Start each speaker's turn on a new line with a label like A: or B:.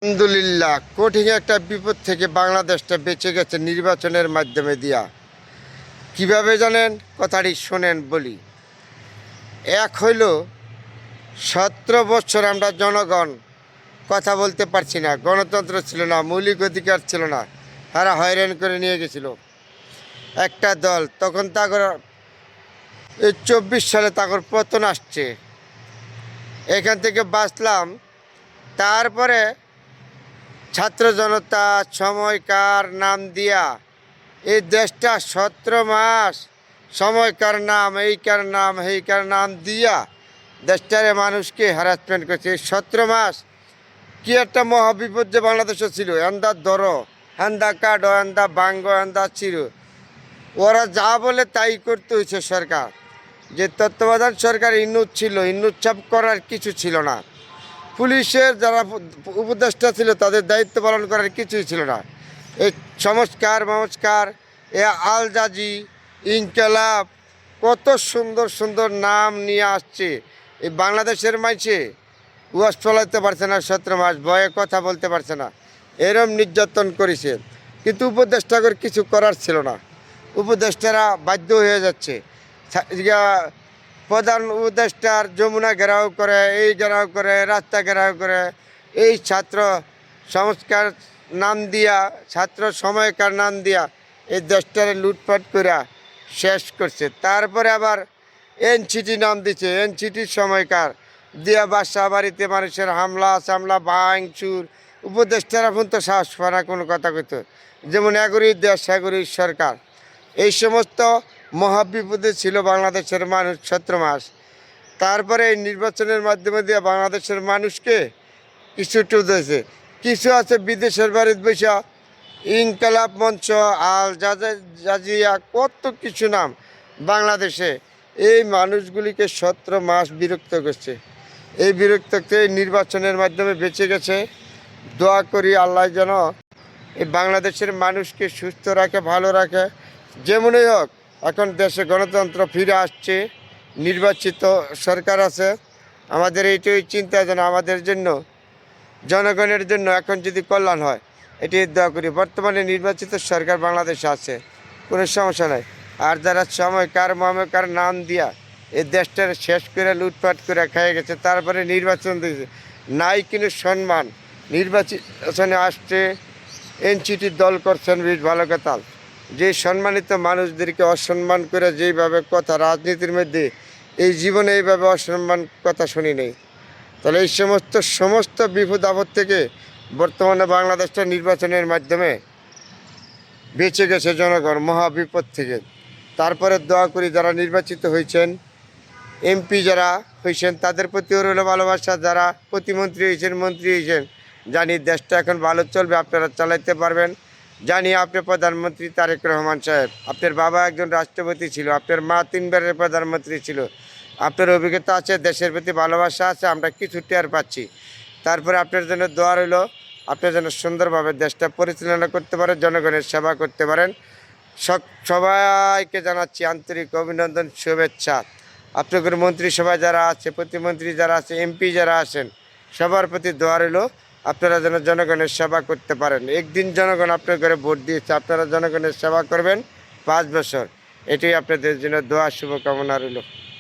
A: আলহামদুলিল্লাহ, কঠিন একটা বিপদ থেকে বাংলাদেশটা বেঁচে গেছে নির্বাচনের মাধ্যমে দিয়া। কিভাবে জানেন? কথাটি শোনেন বলি। এক হইল 17 বছর আমরা জনগণ কথা বলতে পারছি না, গণতন্ত্র ছিল না, মৌলিক অধিকার ছিল না, তারা হয়রান করে নিয়ে গেছিল একটা দল। তখন তাগর এই 24 সালে তাগর পতন আসছে, এখান থেকে বাঁচলাম। তারপরে ছাত্র জনতা সময়কার নাম দিয়া এই দেশটা 17 মাস সময়কার নাম, এইকার নাম, হেইকার নাম দিয়া দেশটারে মানুষকে হ্যারাসমেন্ট করছে। এই 17 মাস কি একটা মহাবিপদ যে বাংলাদেশে ছিল। এন্দা ধরো, হেন্দা কাডো, এন্দা বাঙ্গ, এন্দা চিরো, ওরা যা বলে তাই করতে হয়েছে সরকার। যে তত্ত্বাবধান সরকার ইন্নুত ছিল, ইন্নুচ্ছাপ করার কিছু ছিল না। পুলিশের যারা উপদেষ্টা ছিল তাদের দায়িত্ব পালন করার কিছুই ছিল না। এই সংস্কার মমস্কার, এ আল জাজি, ইনকালাব, কত সুন্দর সুন্দর নাম নিয়ে আসছে। এই বাংলাদেশের মাঝে ওয়াজ চলাইতে পারছে না, 17 মাস ভয়ে কথা বলতে পারছে না, এরম নির্যাতন করেছে। কিন্তু উপদেষ্টাদের কিছু করার ছিল না, উপদেষ্টারা বাধ্য হয়ে যাচ্ছে। প্রধান উপদেষ্টার যমুনা ঘেরাও করে, এই ঘেরাও করে, রাস্তা ঘেরাও করে, এই ছাত্র সংস্কার নাম দিয়া, ছাত্র সময়কার নাম দিয়া এই দেশটারে লুটপাট করে শেষ করছে। তারপরে আবার এনসিটি নাম দিচ্ছে, এনসিটির সময়কার দিয়া বাসা বাড়িতে মানুষের হামলা সামলা ভাঙচুর। উপদেষ্টারা এখন তো সাহস পায় না কোনো কথা কইতো, যেমন এগরির দেশ এগরির সরকার। এই সমস্ত মহাবিপদে ছিল বাংলাদেশের মানুষ 17 মাস। তারপরে এই নির্বাচনের মাধ্যমে দিয়ে বাংলাদেশের মানুষকে কিছু দিয়েছে। কিছু আছে বিদেশের বাড়িতে বৈশা, ইনকালাব মঞ্চ, আল জাজিয়া, কত কিছু নাম বাংলাদেশে। এই মানুষগুলিকে 17 মাস বিরক্ত করছে। এই বিরক্তকে এই নির্বাচনের মাধ্যমে বেঁচে গেছে। দোয়া করি আল্লাহ যেন এই বাংলাদেশের মানুষকে সুস্থ রাখে, ভালো রাখে। যেমনই হোক, এখন দেশে গণতন্ত্র ফিরে আসছে, নির্বাচিত সরকার আছে। আমাদের এইটাই চিন্তা যেন আমাদের জন্য, জনগণের জন্য এখন যদি কল্যাণ হয়, এটি দোয়া করি। বর্তমানে নির্বাচিত সরকার বাংলাদেশে আছে, কোনো সমস্যা নাই। আর যারা সময়কার মমকার নাম দিয়া এই দেশটার শেষ করে লুটপাট করে খেয়ে গেছে, তারপরে নির্বাচন দিয়েছে, নাই কিন্তু সম্মান। নির্বাচনে আসছে, এনসিটির দল করছেন, বেশ ভালো কথা। যে সম্মানিত মানুষদেরকে অসম্মান করে যেইভাবে কথা, রাজনীতির মধ্যে এই জীবনে এইভাবে অসম্মান কথা শুনি নেই। তাহলে এই সমস্ত বিপদ আপদ থেকে বর্তমানে বাংলাদেশটা নির্বাচনের মাধ্যমে বেঁচে গেছে জনগণ মহাবিপদ থেকে। তারপরে দোয়া করি যারা নির্বাচিত হয়েছেন, এমপি যারা হয়েছেন, তাদের প্রতিও রইল ভালোবাসা। যারা প্রতিমন্ত্রী হয়েছেন, মন্ত্রী হয়েছেন, জানি দেশটা এখন ভালো চলবে, আপনারা চালাইতে পারবেন। জানি আপনি প্রধানমন্ত্রী তারেক রহমান সাহেব, আপনার বাবা একজন রাষ্ট্রপতি ছিল, আপনার মা 3বারের প্রধানমন্ত্রী ছিল, আপনার অভিজ্ঞতা আছে, দেশের প্রতি ভালোবাসা আছে, আমরা কিছু টের পাচ্ছি। তারপরে আপনার জন্য দোয়া রইল, আপনি যেন সুন্দরভাবে দেশটা পরিচালনা করতে পারেন, জনগণের সেবা করতে পারেন। সবাইকে জানাচ্ছি আন্তরিক অভিনন্দন, শুভেচ্ছা। আপনাদের মন্ত্রিসভায় যারা আছে, প্রতিমন্ত্রী যারা আছে, এমপি যারা আছেন, সবার প্রতি দোয়া রইল, আপনারা যেন জনগণের সেবা করতে পারেন। একদিন জনগণ আপনার ঘরে ভোট দিয়েছে, আপনারা জনগণের সেবা করবেন 5 বছর। এটাই আপনাদের জন্য দোয়া, শুভকামনা রইল।